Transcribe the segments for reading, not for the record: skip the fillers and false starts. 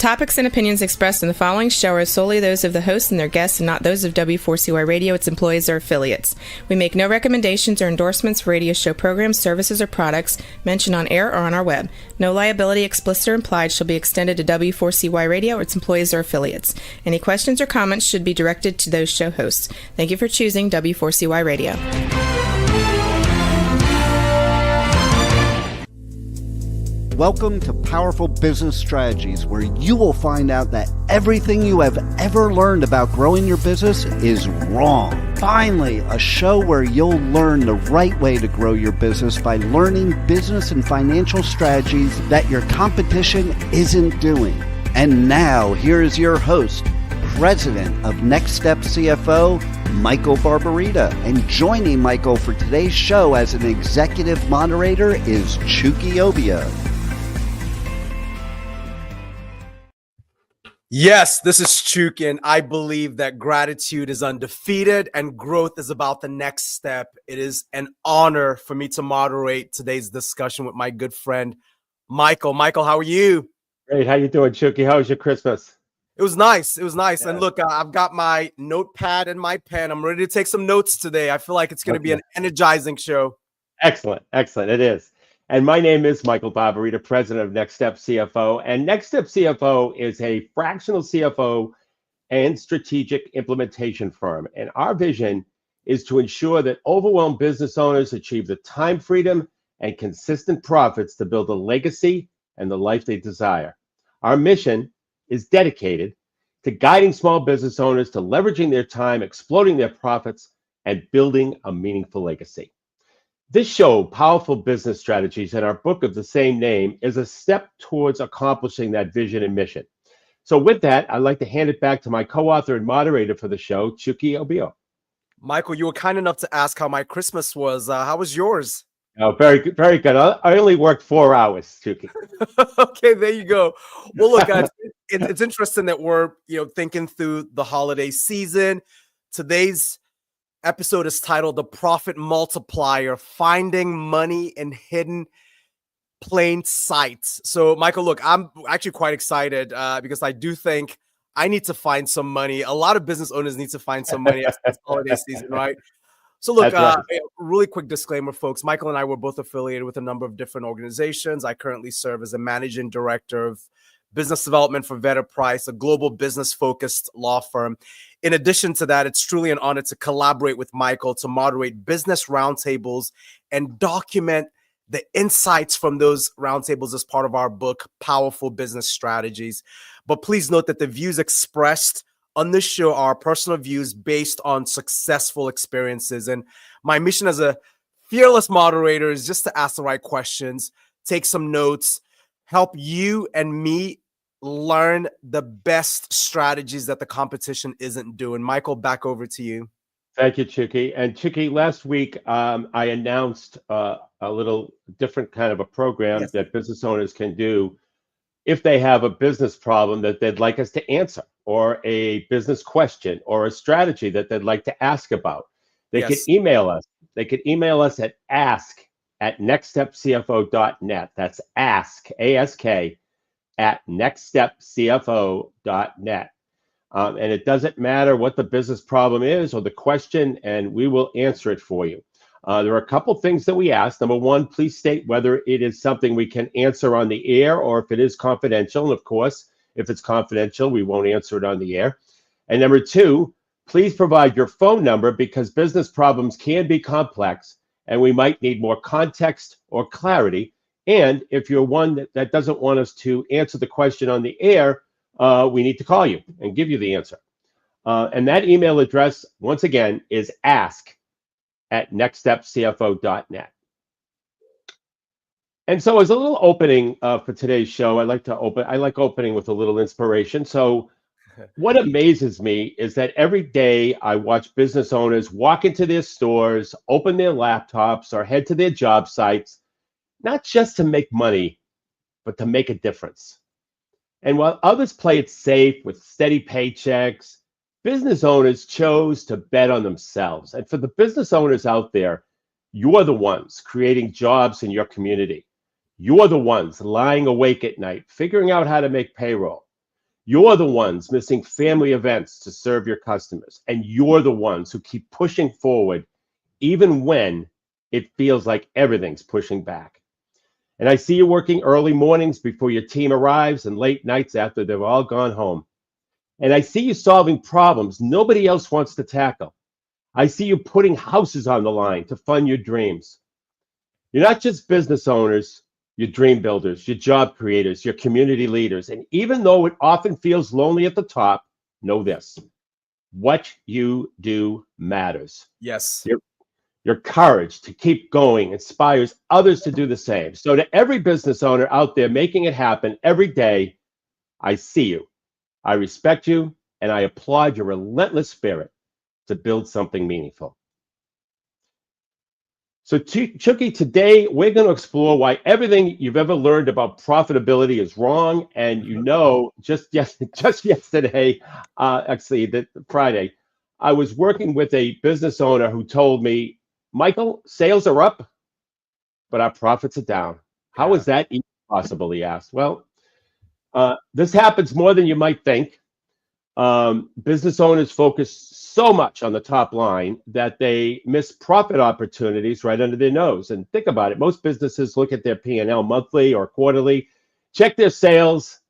topics and opinions expressed in the following show are solely those of the host and their guests and not those of W4CY Radio, its employees, or affiliates. We make no recommendations or endorsements for radio show programs, services, or products mentioned on air or on our web. No liability, explicit or implied, shall be extended to W4CY Radio or its employees or affiliates. Any questions or comments should be directed to those show hosts. Thank you for choosing W4CY Radio. Welcome to Powerful Business Strategies, where you will find out that everything you have ever learned about growing your business is wrong. Finally, a show where you'll learn the right way to grow your business by learning business and financial strategies that your competition isn't doing. And now, here is your host, President of Next Step CFO, Michael Barbarita. And joining Michael for today's show as an executive moderator is Chucky Obia. Yes, this is Chuk, and I believe that gratitude is undefeated and growth is about the next step. It is an honor for me to moderate today's discussion with my good friend, Michael. Michael, how are you? Great. How you doing, Chucky? How was your Christmas? It was nice. It was nice. Yeah. And look, I've got my notepad and my pen. I'm ready to take some notes today. I feel like it's going to be an energizing show. Excellent. Excellent. It is. And my name is Michael Barbarita, President of Next Step CFO. And Next Step CFO is a fractional CFO and strategic implementation firm. And our vision is to ensure that overwhelmed business owners achieve the time freedom and consistent profits to build a legacy and the life they desire. Our mission is dedicated to guiding small business owners to leveraging their time, exploding their profits, and building a meaningful legacy. This show, Powerful Business Strategies, and our book of the same name, is a step towards accomplishing that vision and mission. So with that, I'd like to hand it back to my co-author and moderator for the show, Chucky Obio. Michael, you were kind enough to ask how my Christmas was. How was yours? Oh, very good. Very good. I only worked 4 hours, Chucky. Okay, there you go. Well, look, guys, it's interesting that we're thinking through the holiday season. Today's episode is titled The Profit Multiplier, Finding Money in Hidden Plain Sight. So, Michael, look, I'm actually quite excited because I do think I need to find some money. A lot of business owners need to find some money after this holiday season, right? So, look, Right. Really quick disclaimer, folks. Michael and I were both affiliated with a number of different organizations. I currently serve as a managing director of business development for Vetter Price, a global business-focused law firm. In addition to that, it's truly an honor to collaborate with Michael to moderate business roundtables and document the insights from those roundtables as part of our book, Powerful Business Strategies. But please note that the views expressed on this show are personal views based on successful experiences. And my mission as a fearless moderator is just to ask the right questions, take some notes, help you and me learn the best strategies that the competition isn't doing. Michael, back over to you. Thank you, Chucky. And Chucky, last week I announced a little different kind of a program that business owners can do if they have a business problem that they'd like us to answer, or a business question, or a strategy that they'd like to ask about. They could email us. They could email us at ask@nextstepcfo.net. That's ask, A-S-K, at nextstepcfo.net. And it doesn't matter what the business problem is or the question, and we will answer it for you. There are a couple things that we ask. Number one, please state whether it is something we can answer on the air or if it is confidential. And of course, if it's confidential, we won't answer it on the air. And number two, please provide your phone number, because business problems can be complex and we might need more context or clarity. And if you're one that doesn't want us to answer the question on the air, we need to call you and give you the answer. And that email address, once again, is ask@nextstepcfo.net. And so as a little opening for today's show, I like opening with a little inspiration. So what amazes me is that every day I watch business owners walk into their stores, open their laptops, or head to their job sites, not just to make money, but to make a difference. And while others play it safe with steady paychecks, business owners chose to bet on themselves. And for the business owners out there, you're the ones creating jobs in your community. You're the ones lying awake at night, figuring out how to make payroll. You're the ones missing family events to serve your customers, and you're the ones who keep pushing forward even when it feels like everything's pushing back. And I see you working early mornings before your team arrives and late nights after they've all gone home. And I see you solving problems nobody else wants to tackle. I see you putting houses on the line to fund your dreams. You're not just business owners, you're dream builders, you're job creators, you're community leaders. And even though it often feels lonely at the top, know this: what you do matters. Yes. Your courage to keep going inspires others to do the same. So to every business owner out there making it happen every day, I see you, I respect you, and I applaud your relentless spirit to build something meaningful. So Chucky, today we're going to explore why everything you've ever learned about profitability is wrong. And just yesterday, actually Friday, I was working with a business owner who told me, Michael, sales are up, but our profits are down. How is that even possible, he asked. Well, this happens more than you might think. Business owners focus so much on the top line that they miss profit opportunities right under their nose. And think about it. Most businesses look at their P&L monthly or quarterly, check their sales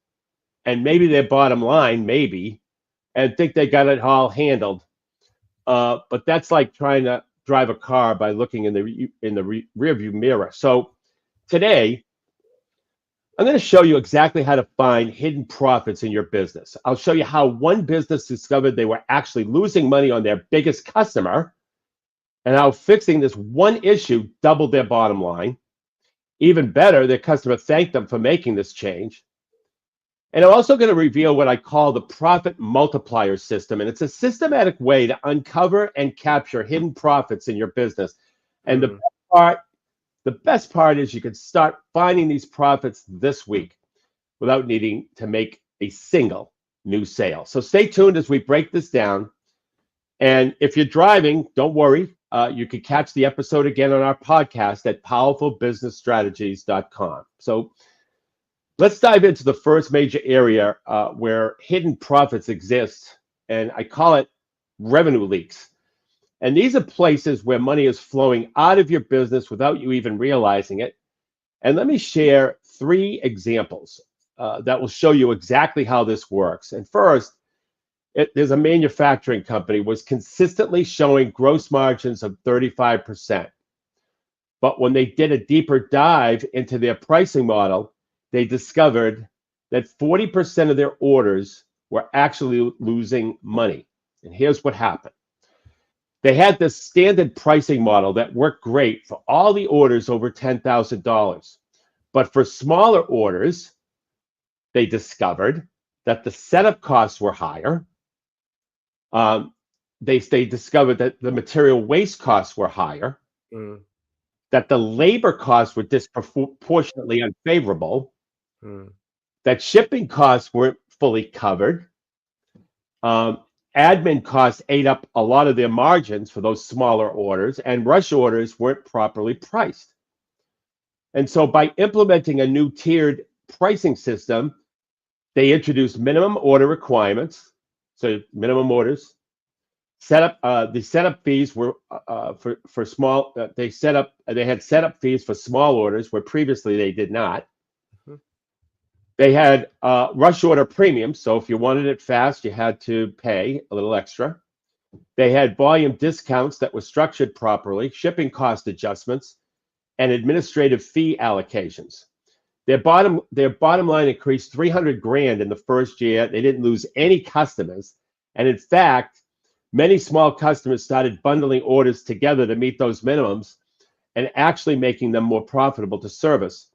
and maybe their bottom line, maybe, and think they got it all handled. But that's like trying to drive a car by looking in the rearview mirror. So today, I'm going to show you exactly how to find hidden profits in your business. I'll show you how one business discovered they were actually losing money on their biggest customer, and how fixing this one issue doubled their bottom line. Even better, their customer thanked them for making this change. And I'm also going to reveal what I call the profit multiplier system. And it's a systematic way to uncover and capture hidden profits in your business. And the best part is you can start finding these profits this week without needing to make a single new sale. So stay tuned as we break this down. And if you're driving, don't worry. You can catch the episode again on our podcast at powerfulbusinessstrategies.com. So let's dive into the first major area where hidden profits exist, and I call it revenue leaks. And these are places where money is flowing out of your business without you even realizing it. And let me share 3 examples that will show you exactly how this works. And first, there's a manufacturing company was consistently showing gross margins of 35%. But when they did a deeper dive into their pricing model, they discovered that 40% of their orders were actually losing money. And here's what happened. They had this standard pricing model that worked great for all the orders over $10,000. But for smaller orders, they discovered that the setup costs were higher. They discovered that the material waste costs were higher, that the labor costs were disproportionately unfavorable, that shipping costs weren't fully covered. Admin costs ate up a lot of their margins for those smaller orders, and rush orders weren't properly priced. And so by implementing a new tiered pricing system, they introduced minimum order requirements. So minimum orders. The setup fees were for small. They had setup fees for small orders where previously they did not. They had rush order premiums, so if you wanted it fast, you had to pay a little extra. They had volume discounts that were structured properly, shipping cost adjustments, and administrative fee allocations. Their bottom line increased $300,000 in the first year. They didn't lose any customers, and in fact, many small customers started bundling orders together to meet those minimums and actually making them more profitable to service.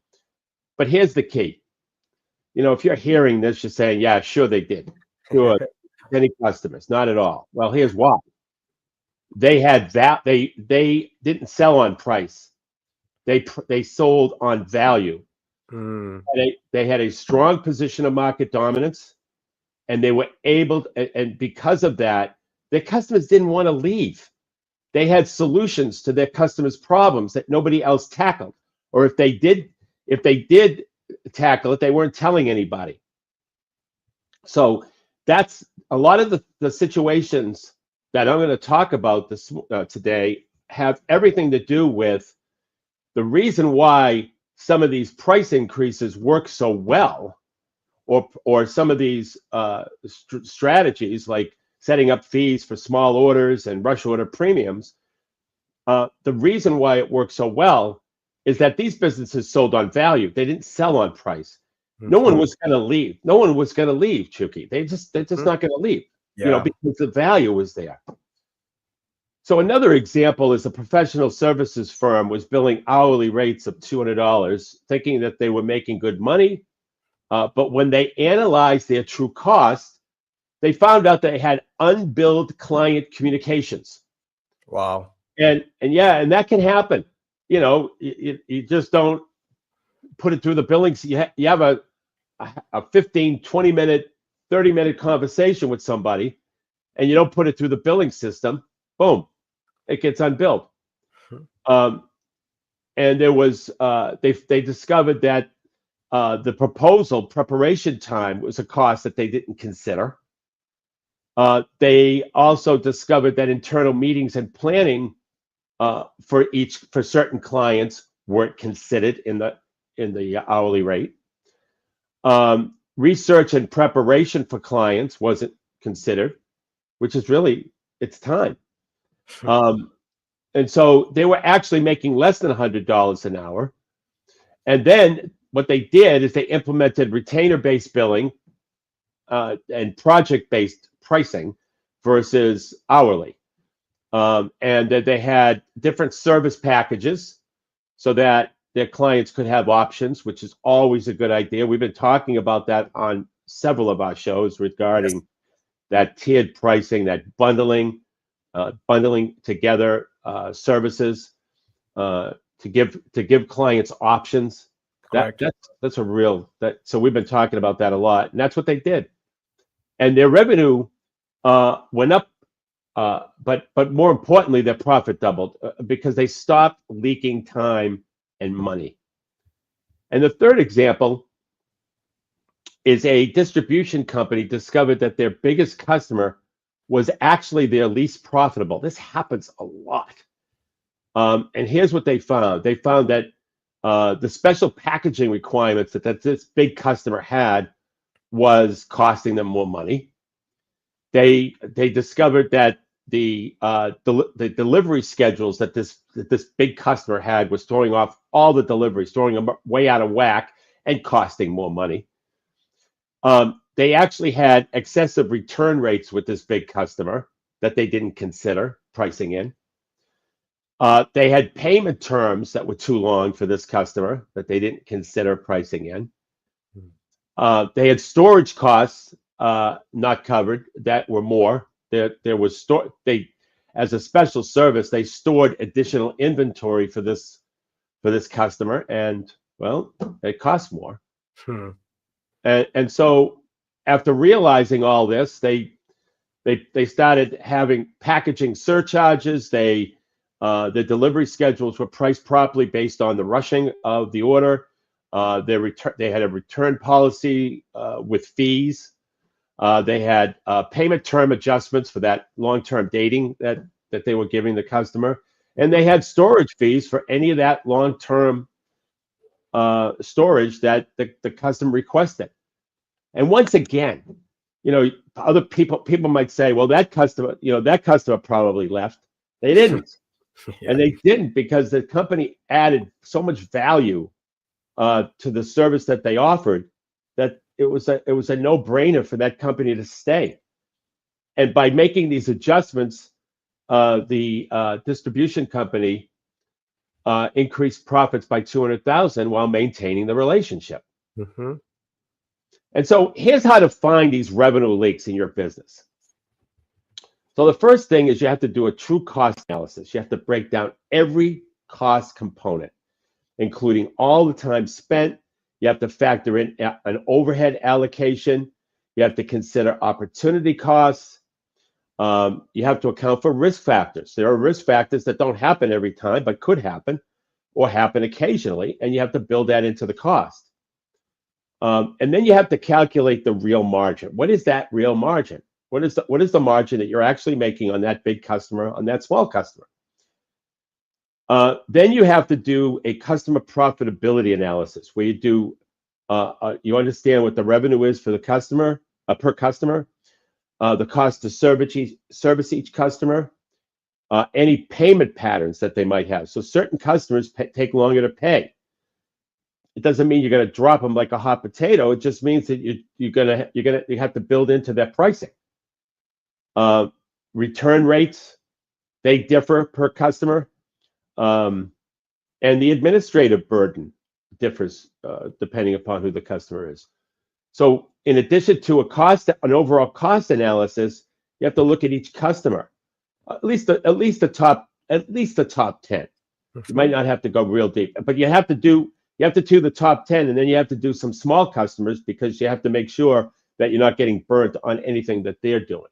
But here's the key. If you're hearing this, you're saying, yeah, sure they did. Sure, any customers, not at all. Well, here's why. They had that. They didn't sell on price. They sold on value. They had a strong position of market dominance, and they were able to, and because of that, their customers didn't want to leave. They had solutions to their customers' problems that nobody else tackled. Or if they did tackle it, they weren't telling anybody. So that's a lot of the situations that I'm going to talk about this today have everything to do with the reason why some of these price increases work so well, or some of these strategies like setting up fees for small orders and rush order premiums. The reason why it works so well is that these businesses sold on value. They didn't sell on price. No one was going to leave. No one was going to leave, Chucky. They're just not going to leave, because the value was there. So another example is a professional services firm was billing hourly rates of $200, thinking that they were making good money. But when they analyzed their true cost, they found out they had unbilled client communications. Wow. And that can happen. You just don't put it through the billings. You have a 15, 20 minute, 30-minute conversation with somebody, and you don't put it through the billing system. Boom, it gets unbilled. And there was they discovered that the proposal preparation time was a cost that they didn't consider. They also discovered that internal meetings and planning for certain clients weren't considered in the hourly rate. Research and preparation for clients wasn't considered, which is really it's time. And so they were actually making less than $100 an hour. And then what they did is they implemented retainer-based billing and project-based pricing versus hourly. And that they had different service packages so that their clients could have options, which is always a good idea. We've been talking about that on several of our shows regarding that tiered pricing, that bundling together services to give clients options. That's a real so we've been talking about that a lot, and that's what they did. And their revenue went up, but more importantly, their profit doubled because they stopped leaking time and money. And the third example is a distribution company discovered that their biggest customer was actually their least profitable. This happens a lot. And here's what they found. They found that the special packaging requirements that this big customer had was costing them more money. They discovered that the delivery schedules that this big customer had was throwing off all the deliveries, throwing them way out of whack and costing more money. They actually had excessive return rates with this big customer that they didn't consider pricing in. They had payment terms that were too long for this customer that they didn't consider pricing in. They had storage costs not covered that were more. There was as a special service, they stored additional inventory for this customer, and well, it cost more. And so after realizing all this, they started having packaging surcharges. The delivery schedules were priced properly based on the rushing of the order. They had a return policy with fees. They had payment term adjustments for that long-term dating that they were giving the customer. And they had storage fees for any of that long-term storage that the customer requested. And once again, other people might say, well, that customer probably left. They didn't. And they didn't because the company added so much value to the service that they offered that it was a no-brainer for that company to stay. And by making these adjustments, the distribution company increased profits by $200,000 while maintaining the relationship. And so here's how to find these revenue leaks in your business. So the first thing is you have to do a true cost analysis. You have to break down every cost component, including all the time spent. You have to factor in an overhead allocation. You have to consider opportunity costs. You have to account for risk factors. There are risk factors that don't happen every time, but could happen or happen occasionally, and you have to build that into the cost. And then you have to calculate the real margin. What is that real margin? What is the margin that you're actually making on that big customer, on that small customer? Then you have to do a customer profitability analysis where you do you understand what the revenue is for the customer per customer, the cost to service each customer, any payment patterns that they might have. So certain customers take longer to pay. It doesn't mean you're going to drop them like a hot potato. It just means that you have to build into that pricing. Return rates, they differ per customer, and the administrative burden differs depending upon who the customer is. So in addition to an overall cost analysis, you have to look at each customer, at least the top 10. You might not have to go real deep, but you have to do the top 10, and then you have to do some small customers because you have to make sure that you're not getting burnt on anything that they're doing.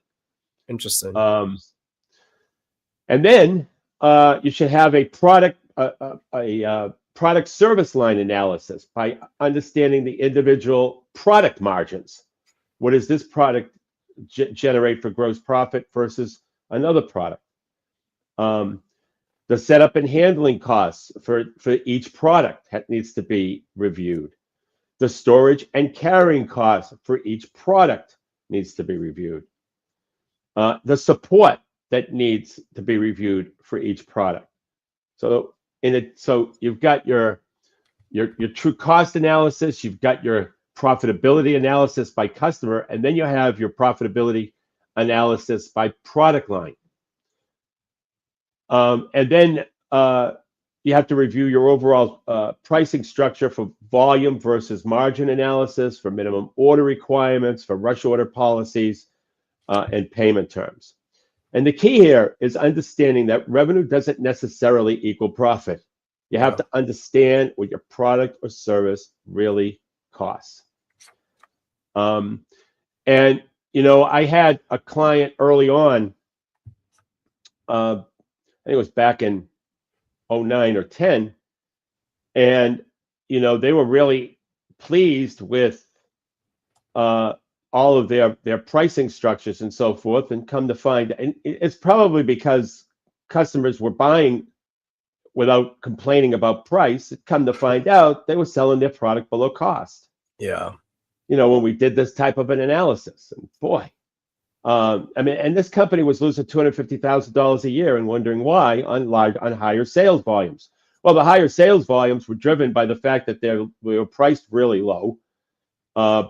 Interesting. And then you should have a product service line analysis by understanding the individual product margins. What does this product generate for gross profit versus another product? The setup and handling costs for each product needs to be reviewed. The storage and carrying costs for each product needs to be reviewed. The support that needs to be reviewed for each product. So you've got your true cost analysis, you've got your profitability analysis by customer, and then you have your profitability analysis by product line. And then you have to review your overall pricing structure for volume versus margin analysis, for minimum order requirements, for rush order policies, and payment terms. And the key here is understanding that revenue doesn't necessarily equal profit. You have to understand what your product or service really costs. And, I had a client early on, I think it was back in 09 or 10, and, they were really pleased with all of their pricing structures and so forth, and come to find, and it's probably because customers were buying without complaining about price. Come to find out, they were selling their product below cost. Yeah. When we did this type of an analysis, and boy, and this company was losing $250,000 a year and wondering why on higher sales volumes. Well, the higher sales volumes were driven by the fact that they were priced really low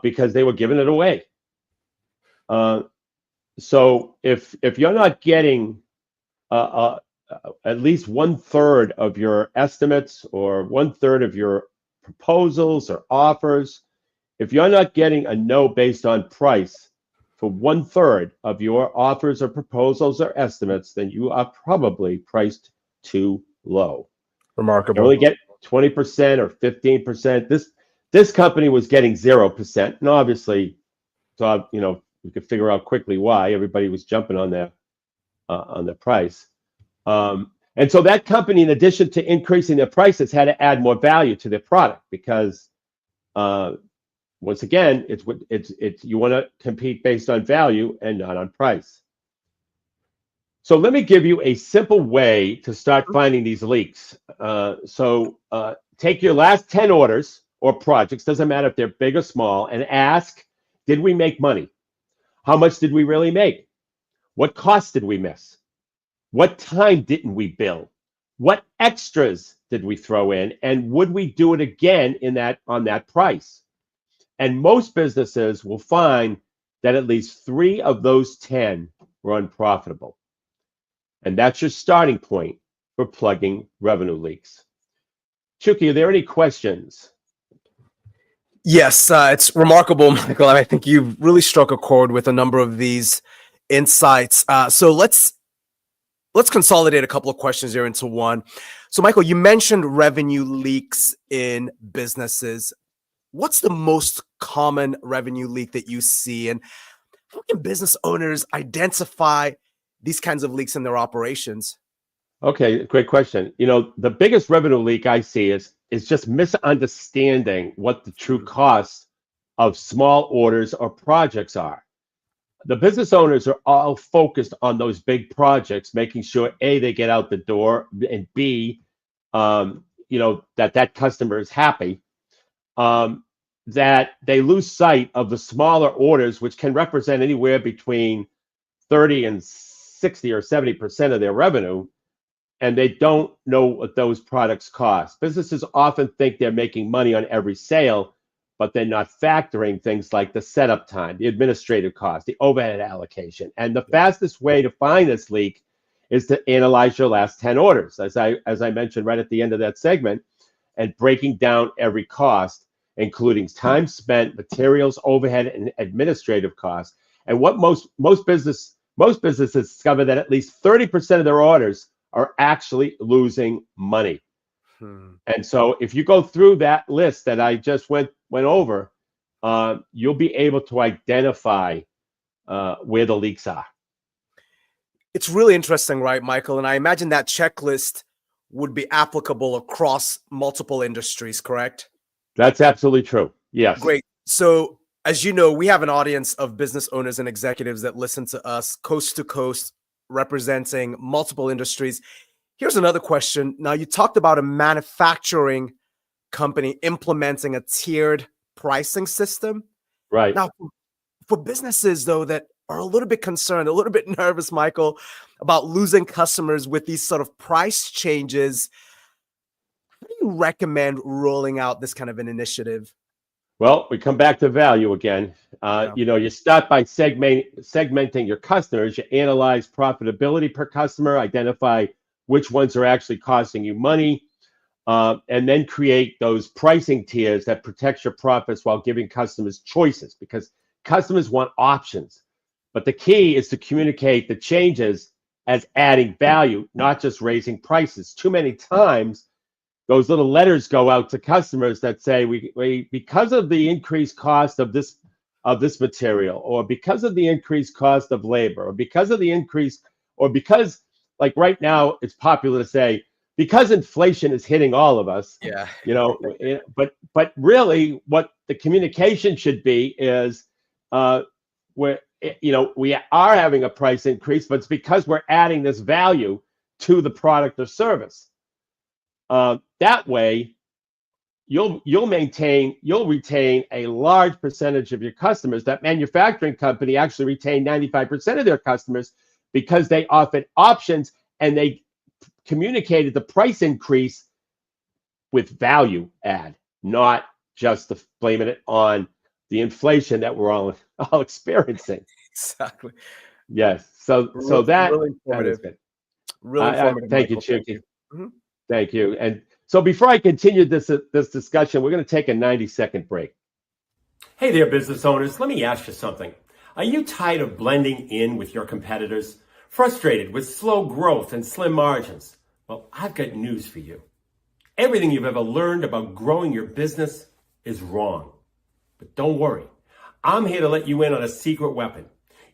because they were giving it away. So if you're not getting at least 1/3 of your estimates or 1/3 of your proposals or offers, if you're not getting a no based on price for 1/3 of your offers or proposals or estimates, then you are probably priced too low. Remarkable. You only get 20% or 15%. This company was getting 0%, and obviously, so we could figure out quickly why everybody was jumping on the price. And so that company, in addition to increasing their prices, had to add more value to their product because, once again, it's you want to compete based on value and not on price. So let me give you a simple way to start finding these leaks. Take your last 10 orders or projects, doesn't matter if they're big or small, and ask, did we make money? How much did we really make? What cost did we miss? What time didn't we bill? What extras did we throw in? And would we do it again on that price? And most businesses will find that at least 3 of those 10 were unprofitable. And that's your starting point for plugging revenue leaks. Chucky, are there any questions? Yes, it's remarkable, Michael. And I think you've really struck a chord with a number of these insights. So let's consolidate a couple of questions here into one. So, Michael, you mentioned revenue leaks in businesses. What's the most common revenue leak that you see, and how can business owners identify these kinds of leaks in their operations? Okay, great question. The biggest revenue leak I see is just misunderstanding what the true cost of small orders or projects are. The business owners are all focused on those big projects, making sure A, they get out the door, and B, that customer is happy. That they lose sight of the smaller orders, which can represent anywhere between 30 and 60 or 70% of their revenue, and they don't know what those products cost. Businesses often think they're making money on every sale, but they're not factoring things like the setup time, the administrative cost, the overhead allocation. And the fastest way to find this leak is to analyze your last 10 orders, as I mentioned right at the end of that segment, and breaking down every cost, including time spent, materials, overhead, and administrative costs. And what most businesses discover that at least 30% of their orders are actually losing money. And so if you go through that list that I just went over, you'll be able to identify where the leaks are. It's really interesting, right, Michael? And I imagine that checklist would be applicable across multiple industries, correct? That's absolutely true. Yes. Great. So as you know, we have an audience of business owners and executives that listen to us coast to coast, representing multiple industries. Here's another question. Now, you talked about a manufacturing company implementing a tiered pricing system. Right. Now, for businesses, though, that are a little bit concerned, a little bit nervous, Michael, about losing customers with these sort of price changes, how do you recommend rolling out this kind of an initiative? Well, we come back to value again. You start by segmenting your customers. You analyze profitability per customer, identify which ones are actually costing you money, and then create those pricing tiers that protect your profits while giving customers choices, because customers want options. But the key is to communicate the changes as adding value, not just raising prices. Too many times, those little letters go out to customers that say, we because of the increased cost of this material, or because of the increased cost of labor, or because of the increase, or because, like right now, it's popular to say, because inflation is hitting all of us. Yeah. But really, what the communication should be is, we are having a price increase, but it's because we're adding this value to the product or service. That way, you'll retain a large percentage of your customers. That manufacturing company actually retained 95% of their customers because they offered options and they communicated the price increase with value add, not just blaming it on the inflation that we're all experiencing. Exactly. Yes. So that really that is good. Really informative. Thank you, Michael. Chicky. Mm-hmm. Thank you. And so before I continue this discussion, we're going to take a 90-second break. Hey there, business owners. Let me ask you something. Are you tired of blending in with your competitors? Frustrated with slow growth and slim margins? Well, I've got news for you. Everything you've ever learned about growing your business is wrong. But don't worry. I'm here to let you in on a secret weapon,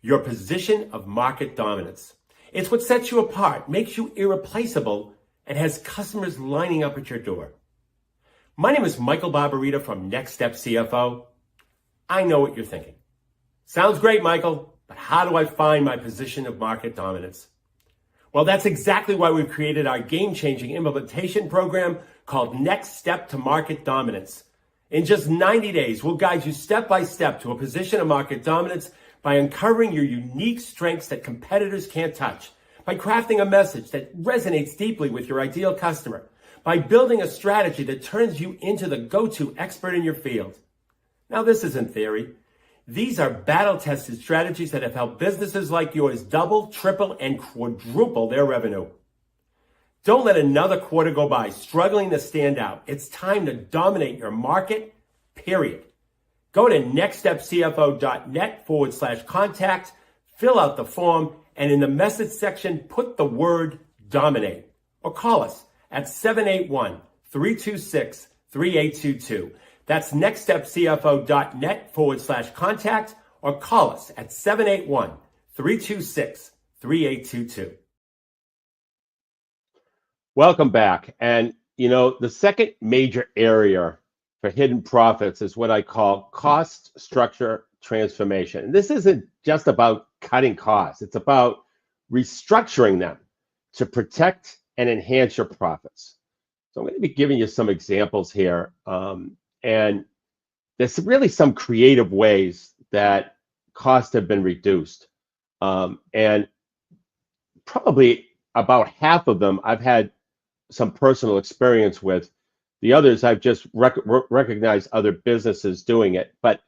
your position of market dominance. It's what sets you apart, makes you irreplaceable, and has customers lining up at your door. My name is Michael Barbarita from Next Step CFO. I know what you're thinking. Sounds great, Michael, but how do I find my position of market dominance? Well, that's exactly why we've created our game-changing implementation program called Next Step to Market Dominance. In just 90 days, we'll guide you step by step to a position of market dominance by uncovering your unique strengths that competitors can't touch, by crafting a message that resonates deeply with your ideal customer, by building a strategy that turns you into the go-to expert in your field. Now, this isn't theory. These are battle-tested strategies that have helped businesses like yours double, triple, and quadruple their revenue. Don't let another quarter go by struggling to stand out. It's time to dominate your market, period. Go to nextstepcfo.net/contact, fill out the form, and in the message section, put the word dominate. Or call us at 781-326-3822. That's nextstepcfo.net/contact, or call us at 781-326-3822. Welcome back. And, the second major area for hidden profits is what I call cost structure transformation. And this isn't just about cutting costs. It's about restructuring them to protect and enhance your profits. So I'm going to be giving you some examples here. And there's really some creative ways that costs have been reduced. And probably about half of them I've had some personal experience with. The others I've just recognized other businesses doing it. But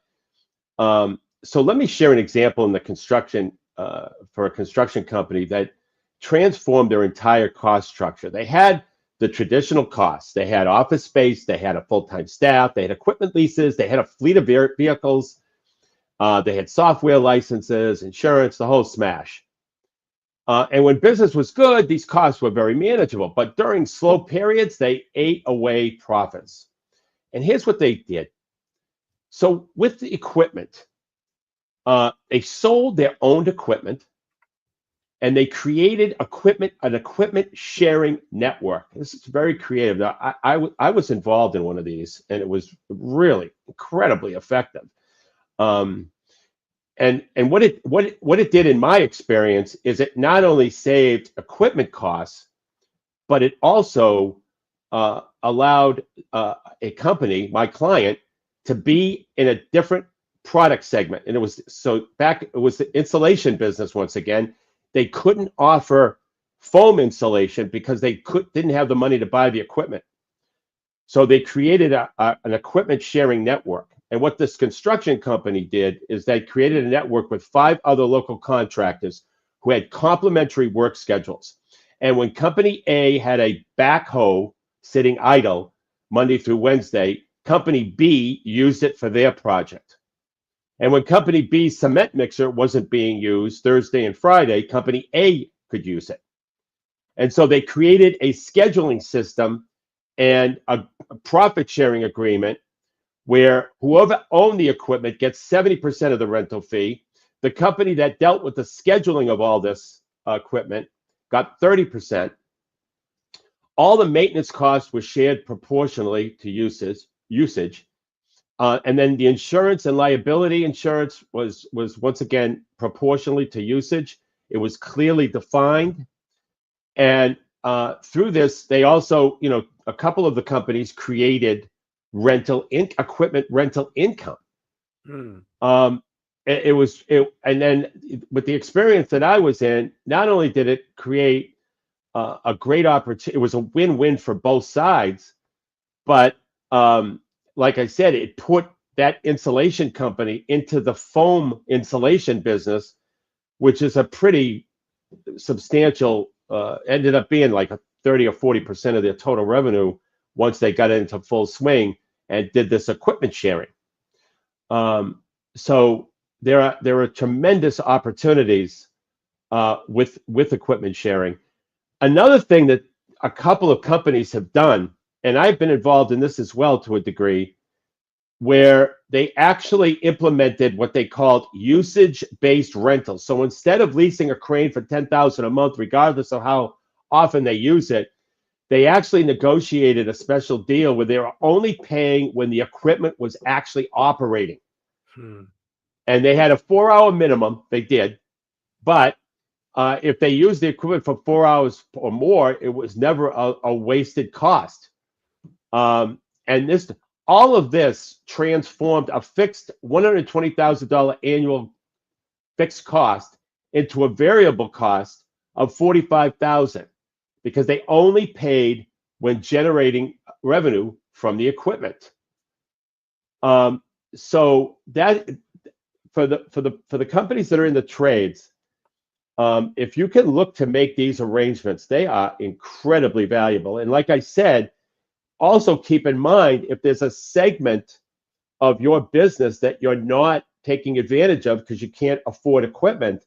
so let me share an example in the construction for a construction company that transformed their entire cost structure. They had the traditional costs. They had office space. They had a full-time staff. They had equipment leases. They had a fleet of vehicles. They had software licenses, insurance, the whole smash. And when business was good, these costs were very manageable. But during slow periods, they ate away profits. And here's what they did. So with the equipment, they sold their owned equipment, and they created an equipment sharing network. This is very creative. I was involved in one of these, and it was really incredibly effective. And what it did in my experience is it not only saved equipment costs, but it also allowed a company, my client, to be in a different product segment. And it was the insulation business once again. They couldn't offer foam insulation because they didn't have the money to buy the equipment. So they created an equipment sharing network. And what this construction company did is they created a network with 5 other local contractors who had complementary work schedules. And when Company A had a backhoe sitting idle Monday through Wednesday, Company B used it for their project. And when Company B's cement mixer wasn't being used Thursday and Friday, Company A could use it. And so they created a scheduling system and a profit sharing agreement where whoever owned the equipment gets 70% of the rental fee. The company that dealt with the scheduling of all this equipment got 30%. All the maintenance costs were shared proportionally to usage. And then the insurance and liability insurance was once again proportionally to usage. It was clearly defined. And through this, they also, a couple of the companies created equipment rental income. And then with the experience that I was in, not only did it create a great opportunity, it was a win-win for both sides, but like I said, it put that insulation company into the foam insulation business, which is a pretty substantial, ended up being like a 30 or 40% of their total revenue once they got into full swing and did this equipment sharing. So there are tremendous opportunities with equipment sharing. Another thing that a couple of companies have done, and I've been involved in this as well to a degree, where they actually implemented what they called usage-based rentals. So instead of leasing a crane for $10,000 a month, regardless of how often they use it, they actually negotiated a special deal where they were only paying when the equipment was actually operating. And they had a 4-hour minimum, they did, but if they used the equipment for 4 hours or more, it was never a wasted cost. And all of this transformed a fixed $120,000 annual fixed cost into a variable cost of $45,000 because they only paid when generating revenue from the equipment. So that for the companies that are in the trades, if you can look to make these arrangements, they are incredibly valuable. And like I said, also keep in mind, if there's a segment of your business that you're not taking advantage of because you can't afford equipment,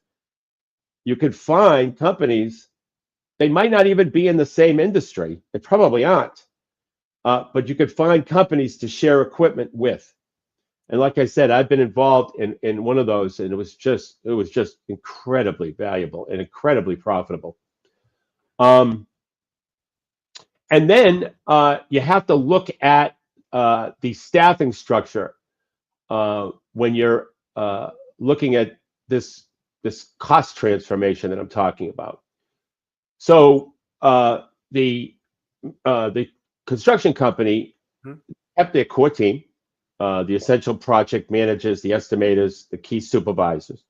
you could find companies, they might not even be in the same industry. They probably aren't. But you could find companies to share equipment with. And like I said, I've been involved in one of those, and it was just incredibly valuable and incredibly profitable. And then you have to look at the staffing structure when you're looking at this cost transformation that I'm talking about. So the construction company kept their core team, the essential project managers, the estimators, the key supervisors.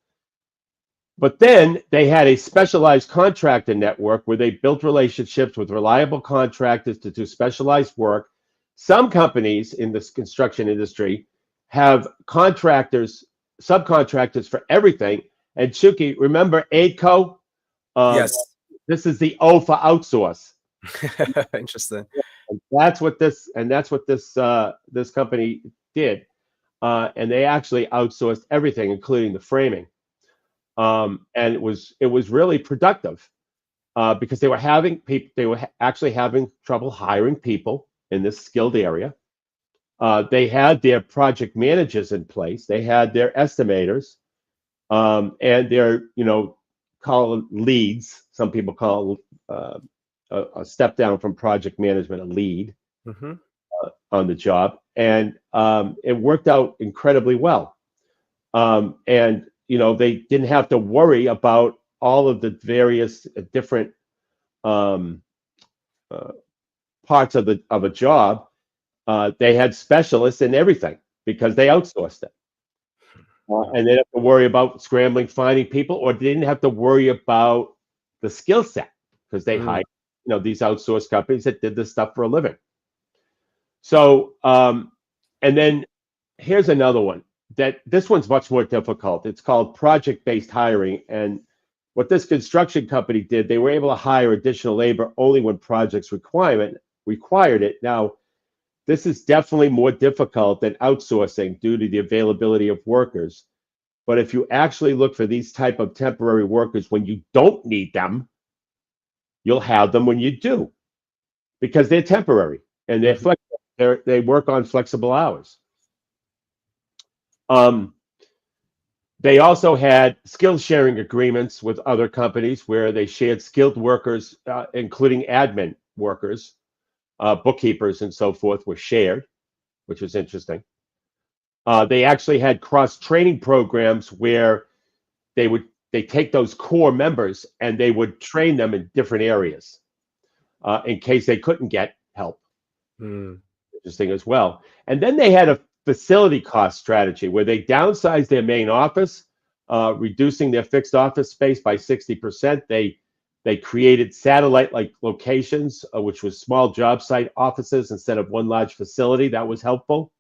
But then they had a specialized contractor network where they built relationships with reliable contractors to do specialized work. Some companies in this construction industry have contractors, subcontractors for everything. And Chucky, remember AIDCO? Yes. This is the O for outsource. Interesting. And that's what this this company did, and they actually outsourced everything, including the framing. And it was really productive because they were actually having trouble hiring people in this skilled area. They had their project managers in place. They had their estimators and their call them leads. Some people call a step down from project management a lead on the job, and it worked out incredibly well. And they didn't have to worry about all of the various different parts of a job. They had specialists in everything because they outsourced it. And they didn't have to worry about scrambling, finding people, or they didn't have to worry about the skill set because they hired, these outsourced companies that did this stuff for a living. So, and then here's another one that this one's much more difficult. It's called project-based hiring. And what this construction company did, they were able to hire additional labor only when projects required it. Now, this is definitely more difficult than outsourcing due to the availability of workers. But if you actually look for these type of temporary workers when you don't need them, you'll have them when you do, because they're temporary and they're flexible. They work on flexible hours. They also had skill sharing agreements with other companies where they shared skilled workers, including admin workers, bookkeepers, and so forth were shared, which was interesting. They actually had cross-training programs where they take those core members and they would train them in different areas in case they couldn't get help. Interesting as well. And then they had a facility cost strategy where they downsized their main office, reducing their fixed office space by 60%. They created satellite-like locations, which was small job site offices instead of one large facility. That was helpful.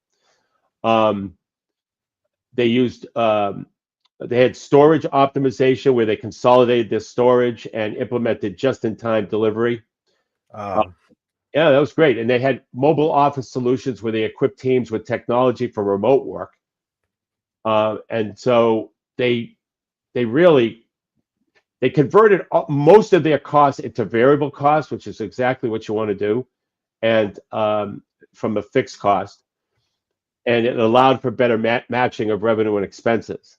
They used they had storage optimization where they consolidated their storage and implemented just-in-time delivery. Yeah, that was great. And they had mobile office solutions where they equipped teams with technology for remote work. And so they converted most of their costs into variable costs, which is exactly what you want to do, and from a fixed cost. And it allowed for better matching of revenue and expenses.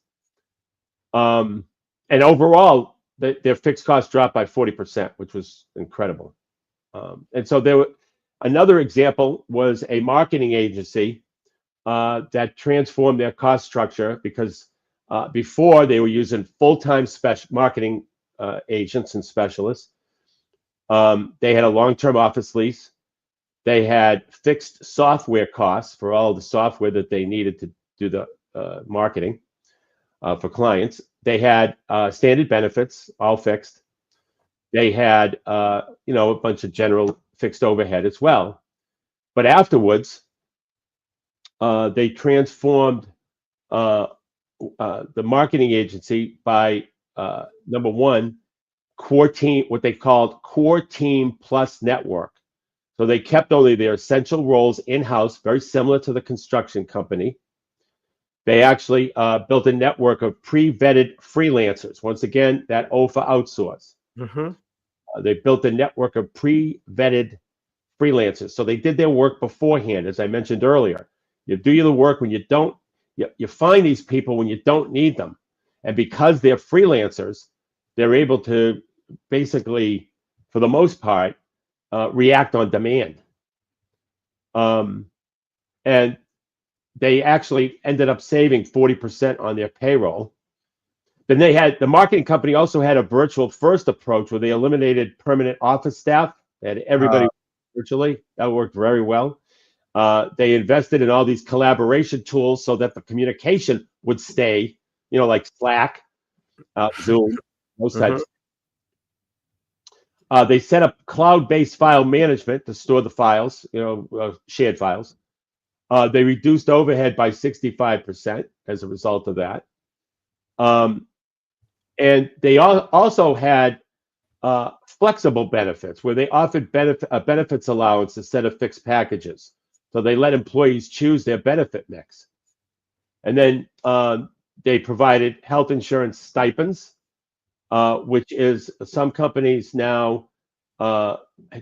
And overall, their fixed costs dropped by 40%, which was incredible. And so another example was a marketing agency that transformed their cost structure because before they were using full-time marketing agents and specialists. They had a long-term office lease. They had fixed software costs for all the software that they needed to do the marketing for clients. They had standard benefits, all fixed. They had, a bunch of general fixed overhead as well. But afterwards, they transformed the marketing agency by, number one, core team, what they called core team plus network. So they kept only their essential roles in-house, very similar to the construction company. They actually built a network of pre-vetted freelancers. Once again, that O for outsource. They built a network of pre-vetted freelancers. So they did their work beforehand, as I mentioned earlier. You do the work when you don't, you find these people when you don't need them. And because they're freelancers, they're able to basically, for the most part, react on demand. And they actually ended up saving 40% on their payroll. Then the marketing company also had a virtual first approach where they eliminated permanent office staff. They had everybody virtually. That worked very well. They invested in all these collaboration tools so that the communication would stay, like Slack, Zoom, those types. They set up cloud-based file management to store the files, shared files. They reduced overhead by 65% as a result of that. And they also had flexible benefits where they offered a benefits allowance instead of fixed packages. So they let employees choose their benefit mix. And then they provided health insurance stipends, which is some companies now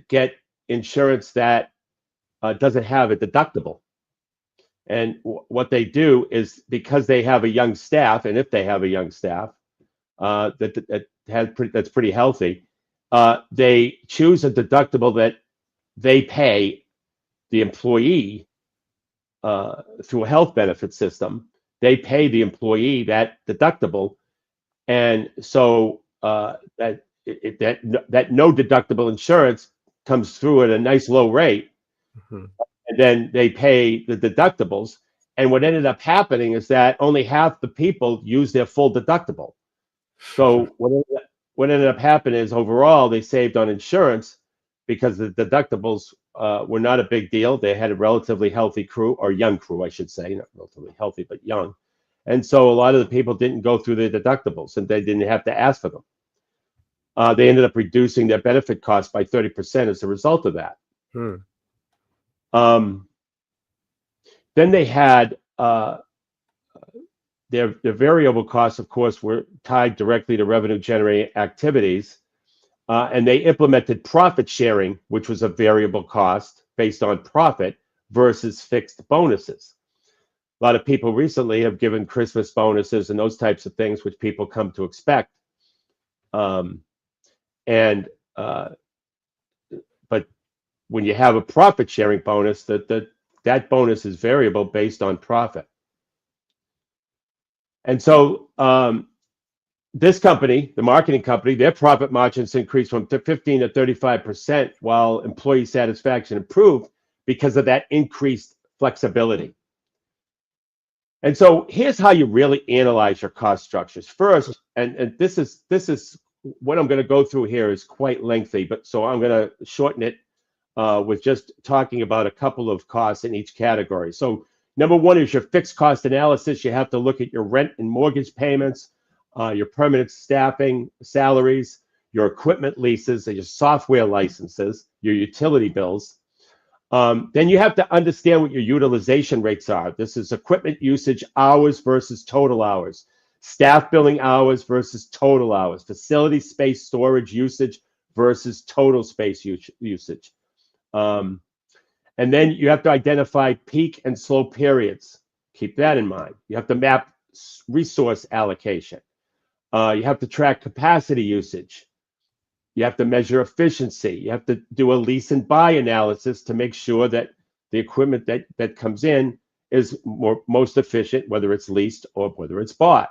get insurance that doesn't have a deductible. And what they do is, because they have a young staff, and if they have a young staff that's pretty healthy, they choose a deductible that they pay the employee through a health benefit system. They pay the employee that deductible, and so that no deductible insurance comes through at a nice low rate. And then they pay the deductibles. And what ended up happening is that only half the people use their full deductible. So what ended up happening is overall they saved on insurance because the deductibles were not a big deal. They had a relatively healthy crew, or young crew, I should say, not relatively healthy, but young. And so a lot of the people didn't go through their deductibles, and they didn't have to ask for them. They ended up reducing their benefit costs by 30% as a result of that. Then they had their variable costs, of course, were tied directly to revenue generating activities. And they implemented profit sharing, which was a variable cost based on profit versus fixed bonuses. A lot of people recently have given Christmas bonuses and those types of things, which people come to expect. But when you have a profit sharing bonus, that bonus is variable based on profit. And so this company, the marketing company, their profit margins increased from 15 to 35%, while employee satisfaction improved because of that increased flexibility. And so here's how you really analyze your cost structures. First, and this is what I'm going to go through here is quite lengthy, but so I'm going to shorten it with just talking about a couple of costs in each category. So number one is your fixed cost analysis. You have to look at your rent and mortgage payments, your permanent staffing, salaries, your equipment leases, and your software licenses, your utility bills. Then you have to understand what your utilization rates are. This is equipment usage hours versus total hours, staff billing hours versus total hours, facility space storage usage versus total space usage. And then you have to identify peak and slow periods. Keep that in mind. You have to map resource allocation. You have to track capacity usage. You have to measure efficiency. You have to do a lease and buy analysis to make sure that the equipment that comes in is most efficient, whether it's leased or whether it's bought.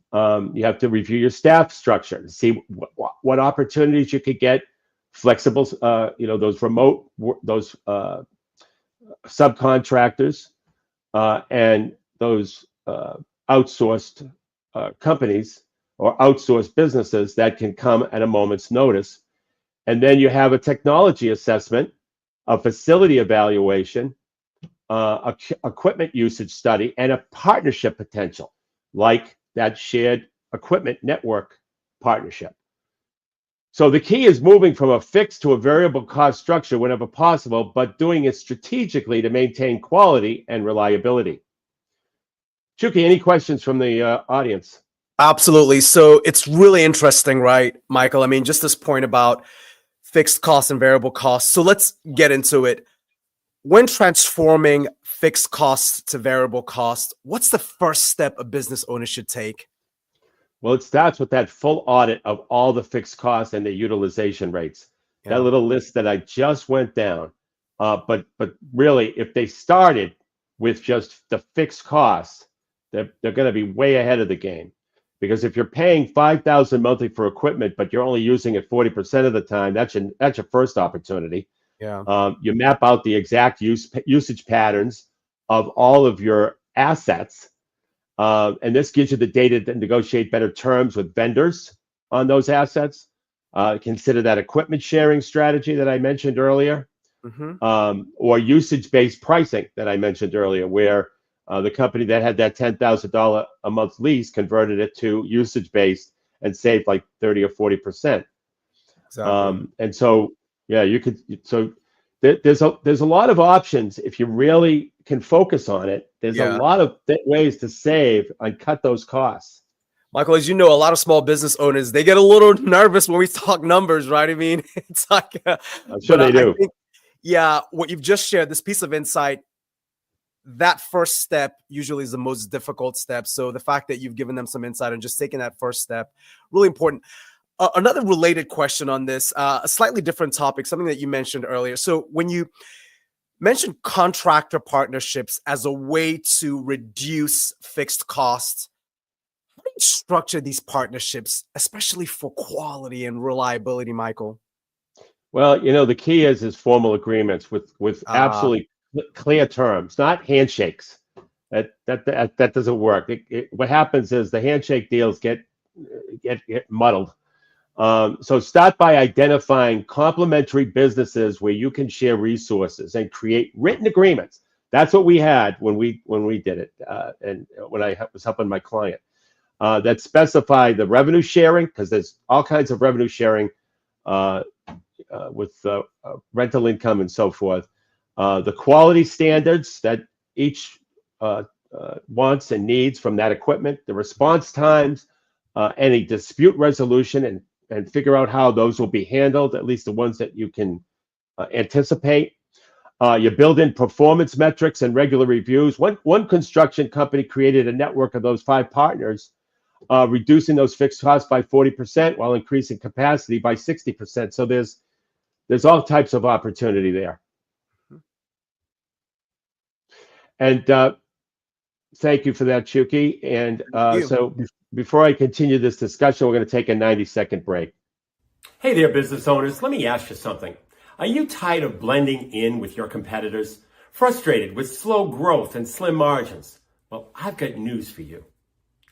You have to review your staff structure to see what opportunities you could get, flexible, those remote, those subcontractors, and those outsourced companies or outsourced businesses that can come at a moment's notice. And then you have a technology assessment, a facility evaluation, equipment usage study, and a partnership potential, like that shared equipment network partnership. So the key is moving from a fixed to a variable cost structure whenever possible, but doing it strategically to maintain quality and reliability. Chucky, any questions from the audience? Absolutely. So it's really interesting, right, Michael? I mean, just this point about fixed costs and variable costs. So let's get into it. When transforming fixed costs to variable costs, what's the first step a business owner should take? Well, it starts with that full audit of all the fixed costs and the utilization rates. Yeah. That little list that I just went down. But really, if they started with just the fixed costs, they're going to be way ahead of the game. Because if you're paying $5,000 monthly for equipment, but you're only using it 40% of the time, that's your first opportunity. Yeah. You map out the exact usage patterns of all of your assets, and this gives you the data to negotiate better terms with vendors on those assets. Consider that equipment sharing strategy that I mentioned earlier, or usage-based pricing that I mentioned earlier, where the company that had that $10,000 a month lease converted it to usage-based and saved like 30 or 40%. Exactly. And so, yeah, you could. So there's a lot of options if you really can focus on it. There's a lot of ways to save and cut those costs. Michael, as you know, a lot of small business owners, they get a little nervous when we talk numbers, right? I mean, it's like, I'm sure they do. I think, what you've just shared, this piece of insight, that first step usually is the most difficult step. So the fact that you've given them some insight and just taking that first step, really important. Another related question on this, a slightly different topic, something that you mentioned earlier. So when you mentioned contractor partnerships as a way to reduce fixed costs, how do you structure these partnerships, especially for quality and reliability, Michael? Well, the key is formal agreements with absolutely clear terms, not handshakes. That doesn't work. What happens is the handshake deals get muddled. So start by identifying complementary businesses where you can share resources and create written agreements. That's what we had when we did it, and when I was helping my client. That specify the revenue sharing, because there's all kinds of revenue sharing with rental income and so forth. The quality standards that each wants and needs from that equipment, the response times, any dispute resolution, and figure out how those will be handled, at least the ones that you can anticipate. You build in performance metrics and regular reviews. One construction company created a network of those 5 partners, reducing those fixed costs by 40% while increasing capacity by 60%. So there's all types of opportunity there. And thank you for that, Chuki. And so before I continue this discussion, we're going to take a 90-second break. Hey there, business owners. Let me ask you something. Are you tired of blending in with your competitors? Frustrated with slow growth and slim margins? Well, I've got news for you.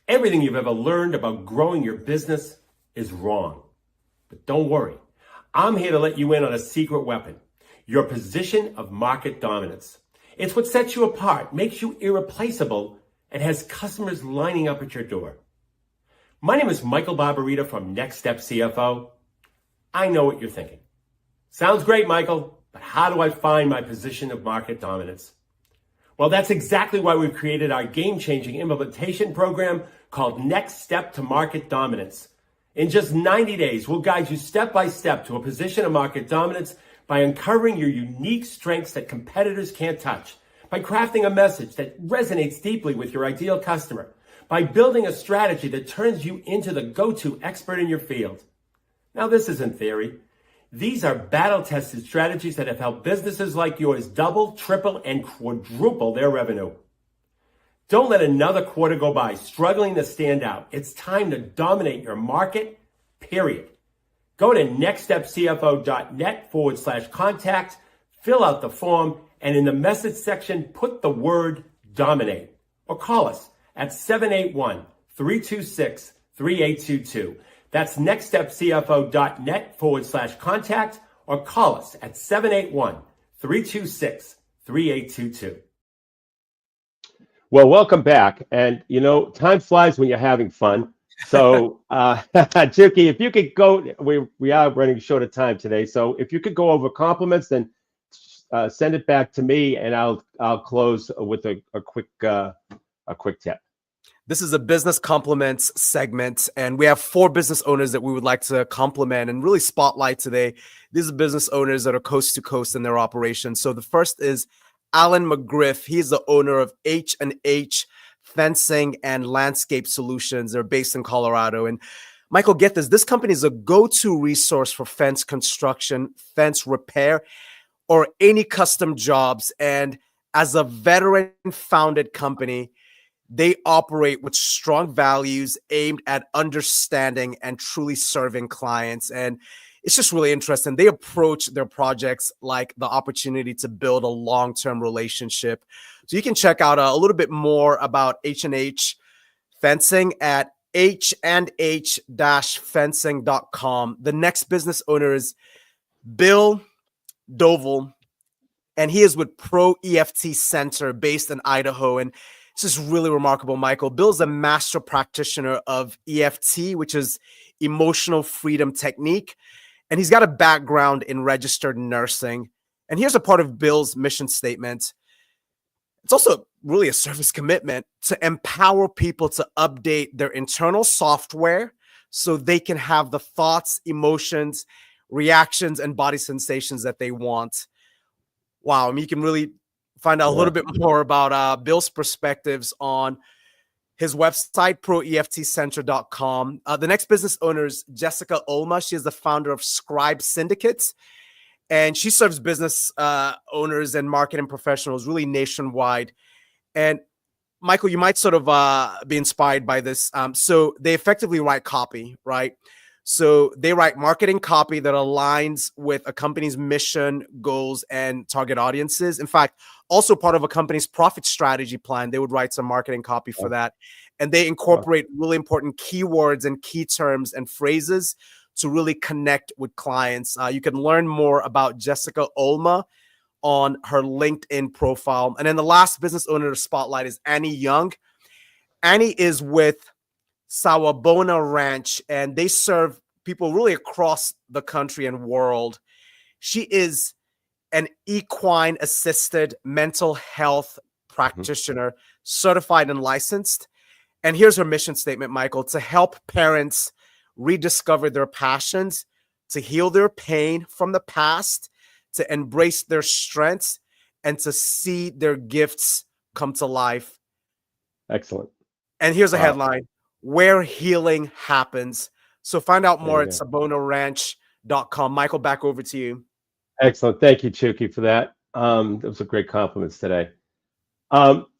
Everything you've ever learned about growing your business is wrong. But don't worry. I'm here to let you in on a secret weapon, your position of market dominance. It's what sets you apart, makes you irreplaceable, and has customers lining up at your door. My name is Michael Barbarita from Next Step CFO. I know what you're thinking. Sounds great, Michael, but how do I find my position of market dominance? Well, that's exactly why we've created our game-changing implementation program called Next Step to Market Dominance. In just 90 days, we'll guide you step by step to a position of market dominance by uncovering your unique strengths that competitors can't touch, by crafting a message that resonates deeply with your ideal customer, by building a strategy that turns you into the go-to expert in your field. Now, this isn't theory. These are battle-tested strategies that have helped businesses like yours double, triple, and quadruple their revenue. Don't let another quarter go by struggling to stand out. It's time to dominate your market, period. Go to nextstepcfo.net/contact, fill out the form, and in the message section, put the word dominate. Or call us at 781-326-3822. That's nextstepcfo.net/contact, or call us at 781-326-3822. Well, welcome back. And, time flies when you're having fun. So, Chuki, if you could go, we are running short of time today. So if you could go over compliments, then send it back to me, and I'll close with a quick tip. This is a business compliments segment, and we have 4 business owners that we would like to compliment and really spotlight today. These are business owners that are coast to coast in their operations. So the first is Alan McGriff. He's the owner of H&H Fencing and Landscape Solutions. They're based in Colorado. And Michael, get this. This company is a go-to resource for fence construction, fence repair, or any custom jobs. And as a veteran-founded company, they operate with strong values aimed at understanding and truly serving clients. And it's just really interesting. They approach their projects like the opportunity to build a long-term relationship. So you can check out a little bit more about H&H Fencing at h&h-fencing.com. The next business owner is Bill Dovell, and he is with Pro EFT Center based in Idaho. And this is really remarkable, Michael. Bill's a master practitioner of EFT, which is emotional freedom technique. And he's got a background in registered nursing. And here's a part of Bill's mission statement. It's also really a service commitment to empower people to update their internal software so they can have the thoughts, emotions, reactions, and body sensations that they want. Wow. I mean, you can really find out a little bit more about Bill's perspectives on his website, proeftcenter.com. The next business owner is Jessica Olma. She is the founder of Scribe Syndicates, and she serves business owners and marketing professionals really nationwide. And Michael, you might sort of be inspired by this. So they effectively write copy, right? So they write marketing copy that aligns with a company's mission, goals, and target audiences. In fact, also part of a company's profit strategy plan, they would write some marketing copy for that. And they incorporate really important keywords and key terms and phrases to really connect with clients. You can learn more about Jessica Olma on her LinkedIn profile. And then the last business owner to spotlight is Annie Young. Annie is with Sawabona Ranch, and they serve people really across the country and world. She is an equine assisted mental health practitioner, certified and licensed. And here's her mission statement, Michael: to help parents rediscover their passions, to heal their pain from the past, to embrace their strengths, and to see their gifts come to life. Excellent. And here's a headline: where healing happens. So find out more at sabonaranch.com. Michael, back over to you. Excellent. Thank you, Chucky, for that. Those are great compliments today.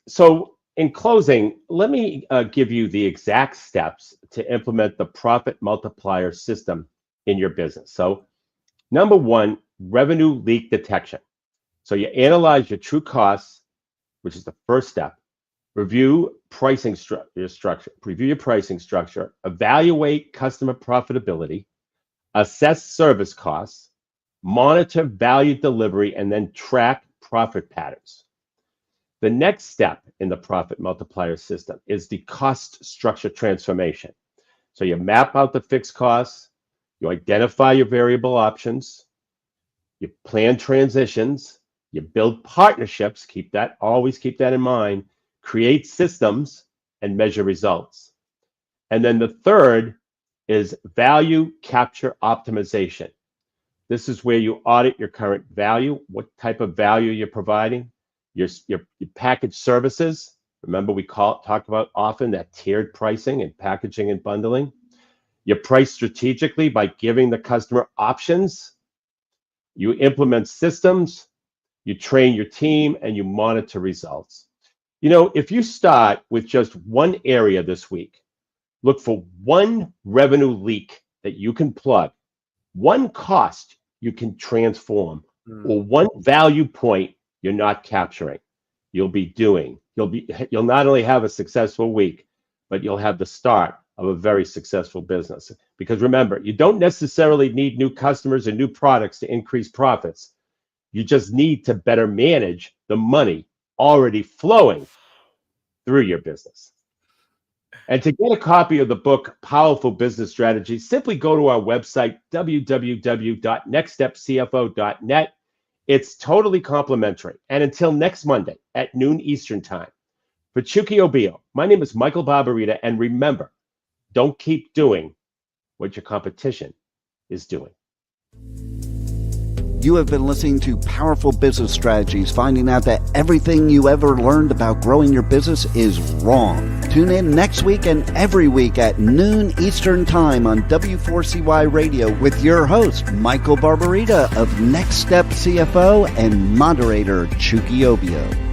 So in closing, let me give you the exact steps to implement the profit multiplier system in your business. So number one, revenue leak detection. So you analyze your true costs, which is the first step. Review pricing structure. Review your pricing structure. Evaluate customer profitability. Assess service costs. Monitor value delivery, and then track profit patterns. The next step in the profit multiplier system is the cost structure transformation. So you map out the fixed costs. You identify your variable options. You plan transitions. You build partnerships. Always keep that in mind. Create systems and measure results. And then the third is value capture optimization. This is where you audit your current value, what type of value you're providing, your package services. Remember, we talk about often that tiered pricing and packaging and bundling. You price strategically by giving the customer options. You implement systems, you train your team, and you monitor results. You know, if you start with just one area this week, look for one revenue leak that you can plug, one cost you can transform, or one value point you're not capturing. You'll not only have a successful week, but you'll have the start of a very successful business. Because remember, you don't necessarily need new customers and new products to increase profits. You just need to better manage the money already flowing through your business. And to get a copy of the book, Powerful Business Strategies, simply go to our website, www.nextstepcfo.net. It's totally complimentary. And until next Monday at noon Eastern Time, for Chucky Obio, my name is Michael Barbarita. And remember, don't keep doing what your competition is doing. You have been listening to Powerful Business Strategies, finding out that everything you ever learned about growing your business is wrong. Tune in next week and every week at noon Eastern Time on W4CY Radio with your host, Michael Barbarita of Next Step CFO, and moderator Chucky Obio.